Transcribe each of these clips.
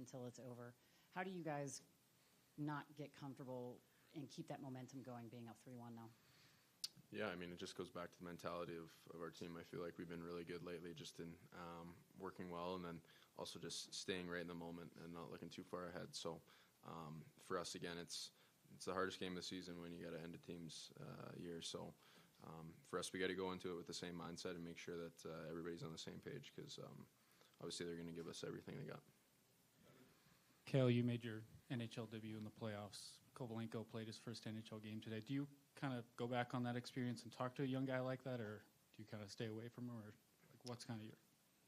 until it's over. How do you guys not get comfortable and keep that momentum going, being up 3-1 now? Yeah, I mean, it just goes back to the mentality of our team. I feel like we've been really good lately just in working well, and then also just staying right in the moment and not looking too far ahead. So for us, again, it's the hardest game of the season when you got to end a team's year. So for us, we got to go into it with the same mindset and make sure that everybody's on the same page, because obviously they're going to give us everything they got. Cale, you made your NHL debut in the playoffs. Kovalenko played his first NHL game today. Do you kind of go back on that experience and talk to a young guy like that, or do you kind of stay away from him, or like, what's kind of your,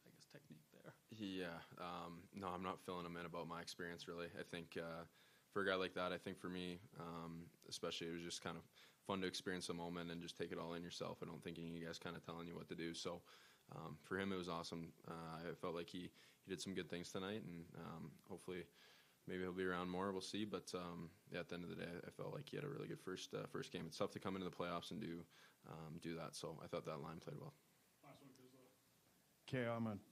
I guess, technique there? Yeah, no, I'm not filling him in about my experience, really. I think for a guy like that, I think for me, especially, it was just kind of fun to experience the moment and just take it all in yourself. I don't think any of you guys kind of telling you what to do. So for him, it was awesome. I felt like he did some good things tonight, and hopefully maybe he'll be around more. We'll see. But yeah, at the end of the day, I felt like he had a really good first game. It's tough to come into the playoffs and do that. So I thought that line played well. Okay, I'm going to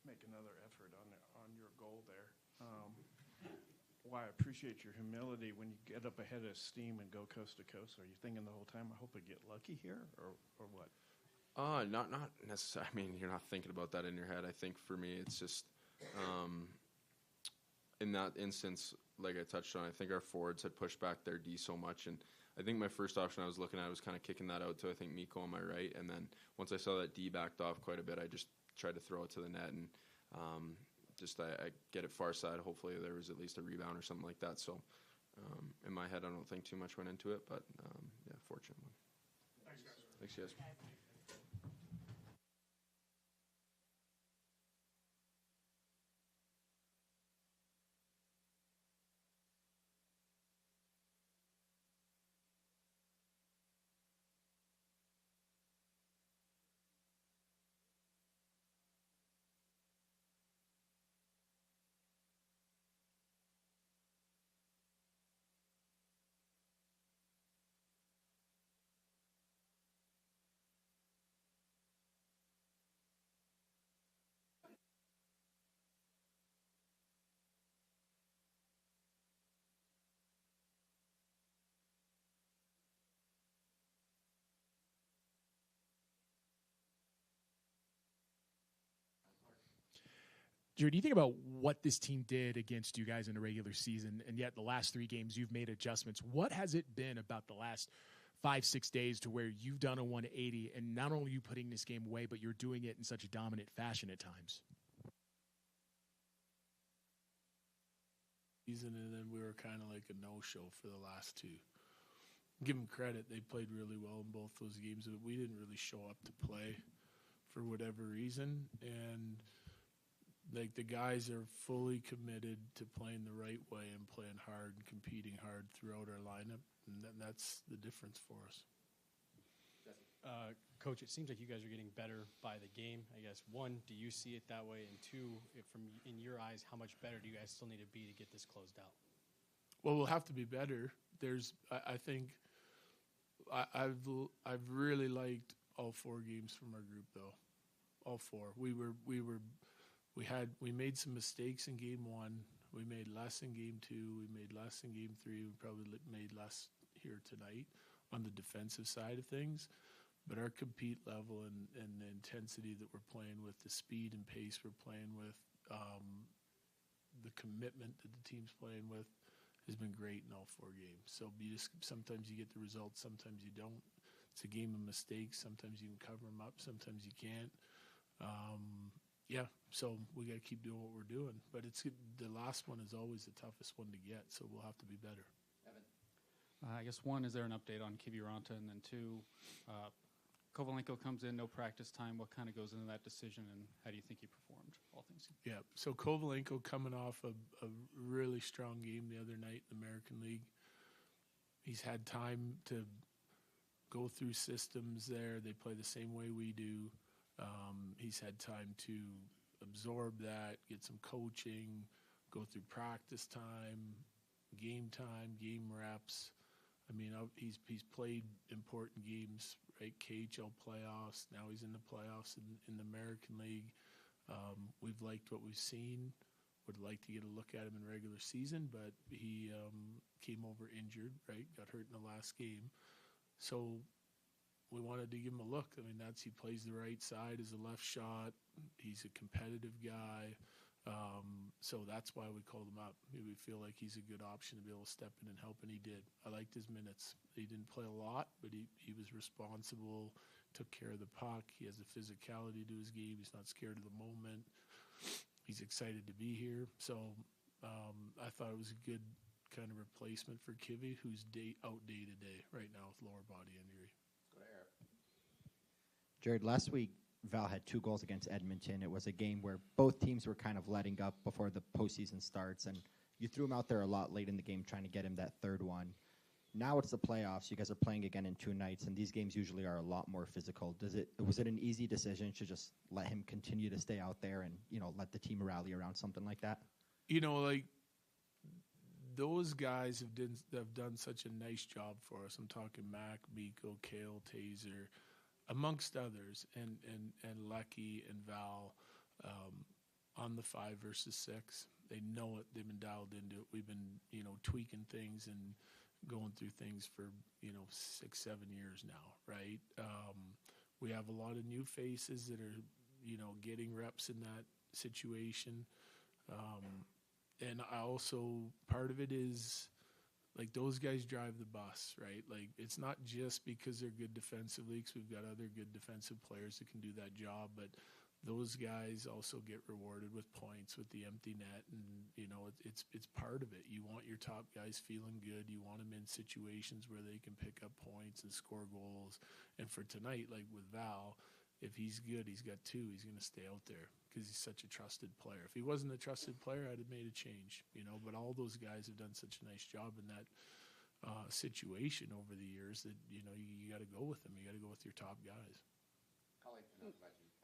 make another effort on your goal there. Well, I appreciate your humility when you get up ahead of steam and go coast to coast. Are you thinking the whole time, I hope I get lucky here, or what? Not necessarily. I mean, you're not thinking about that in your head. I think for me, it's just in that instance, like I touched on, I think our forwards had pushed back their D so much, and I think my first option I was looking at was kind of kicking that out to, I think, Mikko on my right, and then once I saw that D backed off quite a bit, I just tried to throw it to the net, and I get it far side. Hopefully there was at least a rebound or something like that. So in my head, I don't think too much went into it, but yeah, fortunate one. Thanks, guys. Thanks, guys. Jared, do you think about what this team did against you guys in the regular season, and yet the last 3 games you've made adjustments? What has it been about the last 5-6 days to where you've done a 180, and not only are you putting this game away, but you're doing it in such a dominant fashion at times? And then we were kind of like a no-show for the last 2. Give them credit. They played really well in both those games, but we didn't really show up to play for whatever reason. And like, the guys are fully committed to playing the right way and playing hard and competing hard throughout our lineup, and that's the difference for us. Coach, it seems like you guys are getting better by the game. I guess, 1, do you see it that way? And 2, in your eyes, how much better do you guys still need to be to get this closed out? Well, we'll have to be better. I think I've really liked all 4 games from our group, though. All 4. We made some mistakes in game 1. We made less in game 2. We made less in game 3. We probably made less here tonight on the defensive side of things. But our compete level and the intensity that we're playing with, the speed and pace we're playing with, the commitment that the team's playing with has been great in all 4 games. So sometimes you get the results, sometimes you don't. It's a game of mistakes. Sometimes you can cover them up, sometimes you can't. Yeah, so we got to keep doing what we're doing. But the last one is always the toughest one to get, so we'll have to be better. Evan? I guess, 1, is there an update on Kiviranta? And then 2, Kovalenko comes in, no practice time. What kind of goes into that decision, and how do you think he performed, all things? Yeah, so Kovalenko coming off a really strong game the other night in the American League. He's had time to go through systems there. They play the same way we do. He's had time to absorb that, get some coaching, go through practice time, game reps. I mean, he's played important games, right? KHL playoffs. Now he's in the playoffs in the American League. We've liked what we've seen. would like to get a look at him in regular season, but he came over injured, right? Got hurt in the last game. So we wanted to give him a look. I mean, he plays the right side as a left shot. He's a competitive guy. So that's why we called him up. We feel like he's a good option to be able to step in and help, and he did. I liked his minutes. He didn't play a lot, but he was responsible, took care of the puck. He has a physicality to his game. He's not scared of the moment. He's excited to be here. So I thought it was a good kind of replacement for Kivy, who's out day-to-day right now with lower body injury. Jared, last week, Val had 2 goals against Edmonton. It was a game where both teams were kind of letting up before the postseason starts, and you threw him out there a lot late in the game trying to get him that third one. Now it's the playoffs. You guys are playing again in 2 nights, and these games usually are a lot more physical. Was it an easy decision to just let him continue to stay out there and, let the team rally around something like that? Those guys have done such a nice job for us. I'm talking Mac, Miko, Kale, Taser, amongst others, and Lucky and Val on the 5 versus 6. They know it. They've been dialed into it. We've been, tweaking things and going through things for, 6-7 years now, right? We have a lot of new faces that are, getting reps in that situation. And I also, part of it is, those guys drive the bus, right? It's not just because they're good defensively, because we've got other good defensive players that can do that job, but those guys also get rewarded with points with the empty net, and it's part of it. You want your top guys feeling good. You want them in situations where they can pick up points and score goals. And for tonight, with Val, if he's good, he's got 2. He's going to stay out there because he's such a trusted player. If he wasn't a trusted player, I'd have made a change, But all those guys have done such a nice job in that situation over the years that, you got to go with them. You got to go with your top guys.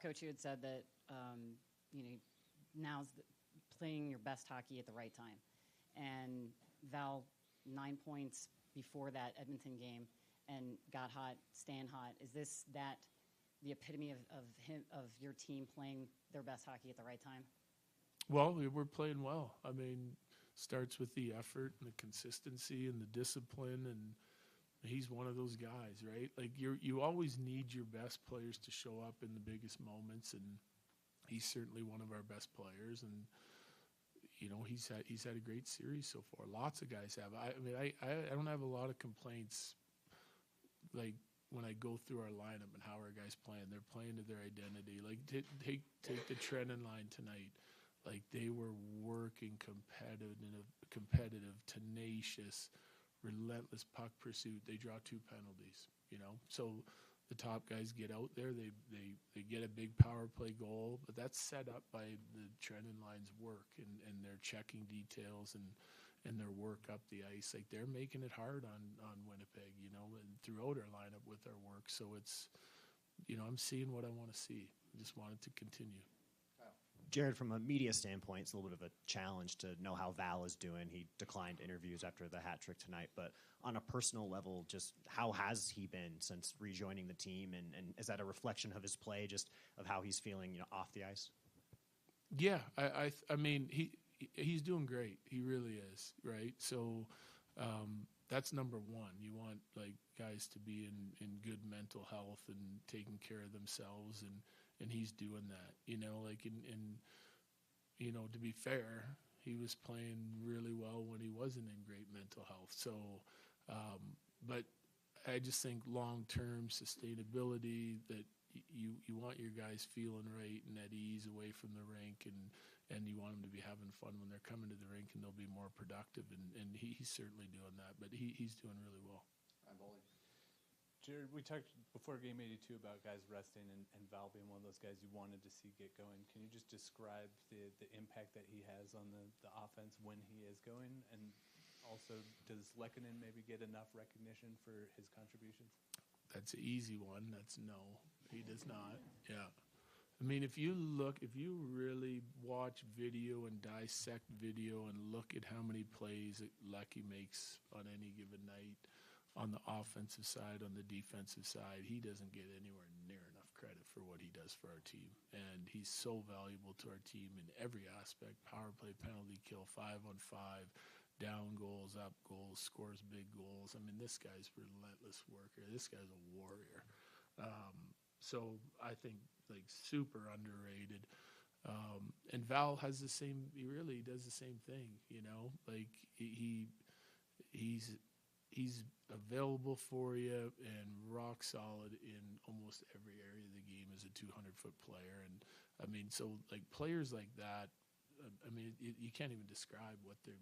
Coach, you had said that, now's playing your best hockey at the right time. And Val, 9 points before that Edmonton game and got hot, staying hot. Is this the epitome of your team playing their best hockey at the right time? Well, we're playing well. I mean, starts with the effort and the consistency and the discipline, and he's one of those guys, right? You always need your best players to show up in the biggest moments, and he's certainly one of our best players. And he's had a great series so far. Lots of guys have. I don't have a lot of complaints. When I go through our lineup and how our guys playing, they're playing to their identity. Take the Trenton line tonight. They were working competitive, tenacious, relentless puck pursuit. They draw 2 penalties, So the top guys get out there. They get a big power play goal, but that's set up by the Trenton line's work and their checking details and their work up the ice. They're making it hard on Winnipeg, and throughout our lineup with our work. So it's, I'm seeing what I want to see. I just want it to continue. Jared, from a media standpoint, it's a little bit of a challenge to know how Val is doing. He declined interviews after the hat trick tonight, but on a personal level, just how has he been since rejoining the team, and is that a reflection of his play, just of how he's feeling, off the ice? Yeah, I mean, he's doing great. He really is, right? So that's number one. You want guys to be in good mental health and taking care of themselves, and he's doing that. To be fair, he was playing really well when he wasn't in great mental health. So, but I just think long-term sustainability, that you want your guys feeling right and at ease away from the rink, and you want them to be having fun when they're coming to the rink, and they'll be more productive. And he's certainly doing that, but he's doing really well. Jared, we talked before Game 82 about guys resting and Val being one of those guys you wanted to see get going. Can you just describe the impact that he has on the offense when he is going? And also, does Lehkonen maybe get enough recognition for his contributions? That's an easy one. That's no. He does not. Yeah. I mean, if you really watch video and dissect video and look at how many plays that Lecky makes on any given night, on the offensive side, on the defensive side, he doesn't get anywhere near enough credit for what he does for our team. And he's so valuable to our team in every aspect: power play, penalty kill, 5-on-5, down goals, up goals, scores big goals. I mean, this guy's a relentless worker. This guy's a warrior. So I think, like, super underrated. And Val has the same. He really does the same thing. You know, like he's available for you and rock solid in almost every area of the game as a 200-foot player. And I mean, so like players like that. I mean, you can't even describe what they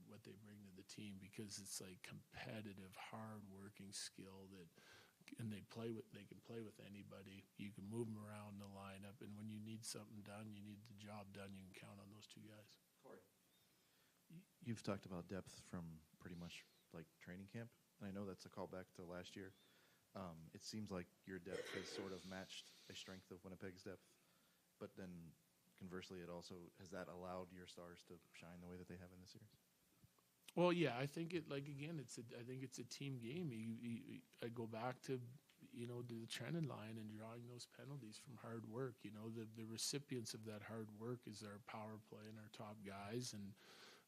bring to the team, because it's like competitive, hard-working skill that. And they can play with anybody. You can move them around the lineup, and when you need something done, you need the job done, you can count on those two guys. Corey, you've talked about depth from pretty much like training camp, and I know that's a callback to last year. It seems like your depth has sort of matched the strength of Winnipeg's depth, but then conversely, has that allowed your Stars to shine the way that they have in this series? Well, yeah, I think I think it's a team game. I go back to, the trending line and drawing those penalties from hard work. The recipients of that hard work is our power play and our top guys. And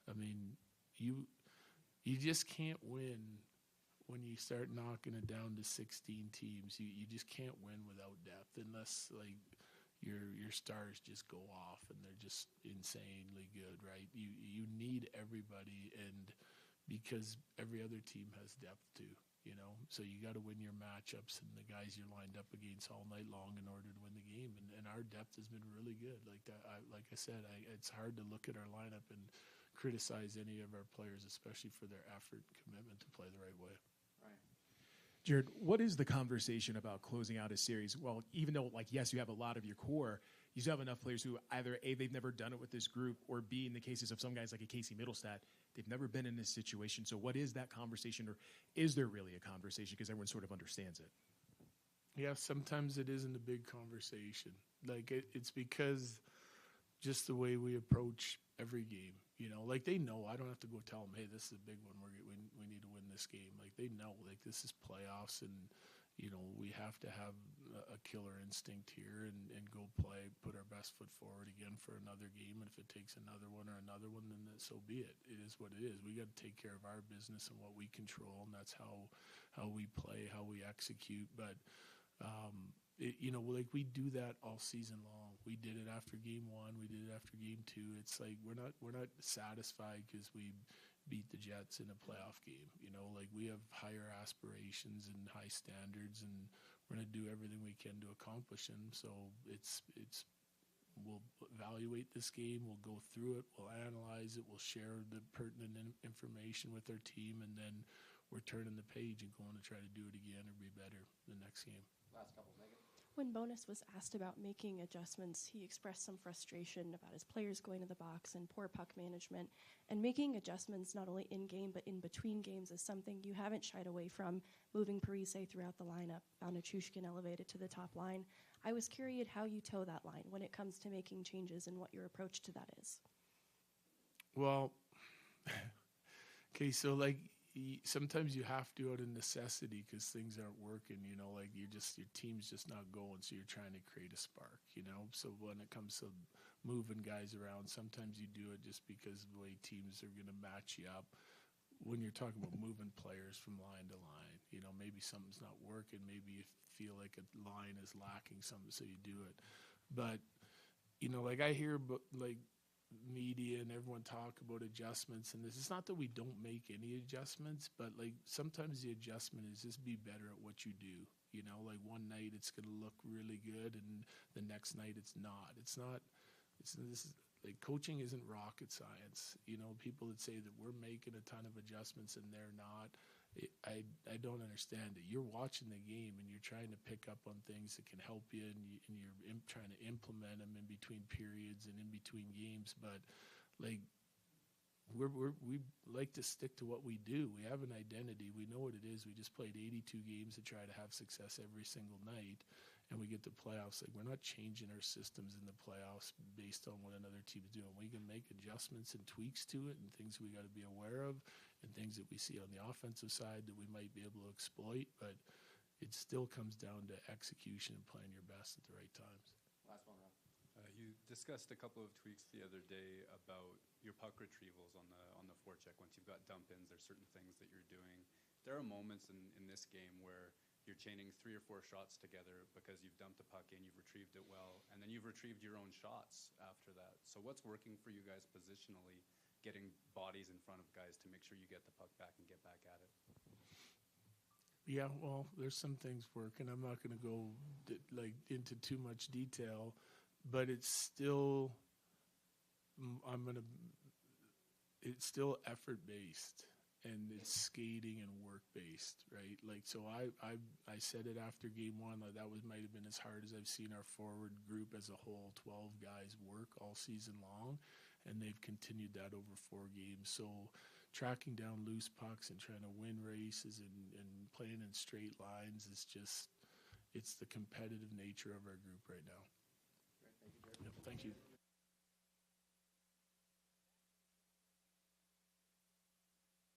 I mean, you just can't win when you start knocking it down to 16 teams. You just can't win without depth, unless like your stars just go off and they're just insanely good, right? You need everybody, and because every other team has depth too, so you got to win your matchups and the guys you're lined up against all night long in order to win the game. And our depth has been really good. Like that, like I said, it's hard to look at our lineup and criticize any of our players, especially for their effort and commitment to play the right way. Jared, what is the conversation about closing out a series? Well, even though, like, yes, you have a lot of your core, you still have enough players who either A, they've never done it with this group, or B, in the cases of some guys like a Casey Middlestat, they've never been in this situation. So what is that conversation, or is there really a conversation, because everyone sort of understands it? Yeah, sometimes it isn't a big conversation. Like, it's because just the way we approach every game. Like they know. I don't have to go tell them, hey, this is a big one. We need to win this game. Like they know. Like this is playoffs, and we have to have a killer instinct here and go play, put our best foot forward again for another game. And if it takes another one, then so be it. It is what it is. We got to take care of our business and what we control, and that's how we play, how we execute. But like we do that all season long. We did it after game 1. We did it after game 2. It's like we're not satisfied because we beat the Jets in a playoff game. Like we have higher aspirations and high standards, and we're going to do everything we can to accomplish them. So we'll evaluate this game. We'll go through it. We'll analyze it. We'll share the pertinent information with our team, and then we're turning the page and going to try to do it again or be better the next game. Last couple, Megan. When Bonus was asked about making adjustments, he expressed some frustration about his players going to the box and poor puck management. And making adjustments not only in-game but in between games is something you haven't shied away from, moving Parise throughout the lineup, Nichushkin elevated to the top line. I was curious how you toe that line when it comes to making changes and what your approach to that is. Well, okay, so like sometimes you have to out of necessity because things aren't working, like your team's just not going, so you're trying to create a spark, So when it comes to moving guys around, sometimes you do it just because of the way teams are going to match you up. When you're talking about moving players from line to line, maybe something's not working, maybe you feel like a line is lacking something, so you do it. But, like I hear like media and everyone talk about adjustments, and this, it's not that we don't make any adjustments, but like sometimes the adjustment is just be better at what you do. Like one night it's going to look really good, and the next night it's not. This is like coaching isn't rocket science. People that say that we're making a ton of adjustments and they're not. I don't understand it. You're watching the game and you're trying to pick up on things that can help you, and you're trying to implement them in between periods and in between games. But like we like to stick to what we do. We have an identity. We know what it is. We just played 82 games to try to have success every single night, and we get to playoffs. Like we're not changing our systems in the playoffs based on what another team's doing. We can make adjustments and tweaks to it, and things we got to be aware of, and things that we see on the offensive side that we might be able to exploit. But it still comes down to execution and playing your best at the right times. Last one, Rob. You discussed a couple of tweaks the other day about your puck retrievals on the forecheck. Once you've got dump-ins, there's certain things that you're doing. There are moments in this game where you're chaining 3 or 4 shots together because you've dumped a puck in, you've retrieved it well, and then you've retrieved your own shots after that. So what's working for you guys positionally, getting bodies in front of guys to make sure you get the puck back and get back at it? Yeah, well, there's some things working. I'm not going to go into too much detail, but it's still it's still effort based, and it's skating and work based, right? Like, so I said it after game 1, like that might have been as hard as I've seen our forward group as a whole, 12 guys work all season long, and they've continued that over 4 games. So tracking down loose pucks and trying to win races and playing in straight lines is just, it's the competitive nature of our group right now. Great. Thank you, Jared. Yep, thank you.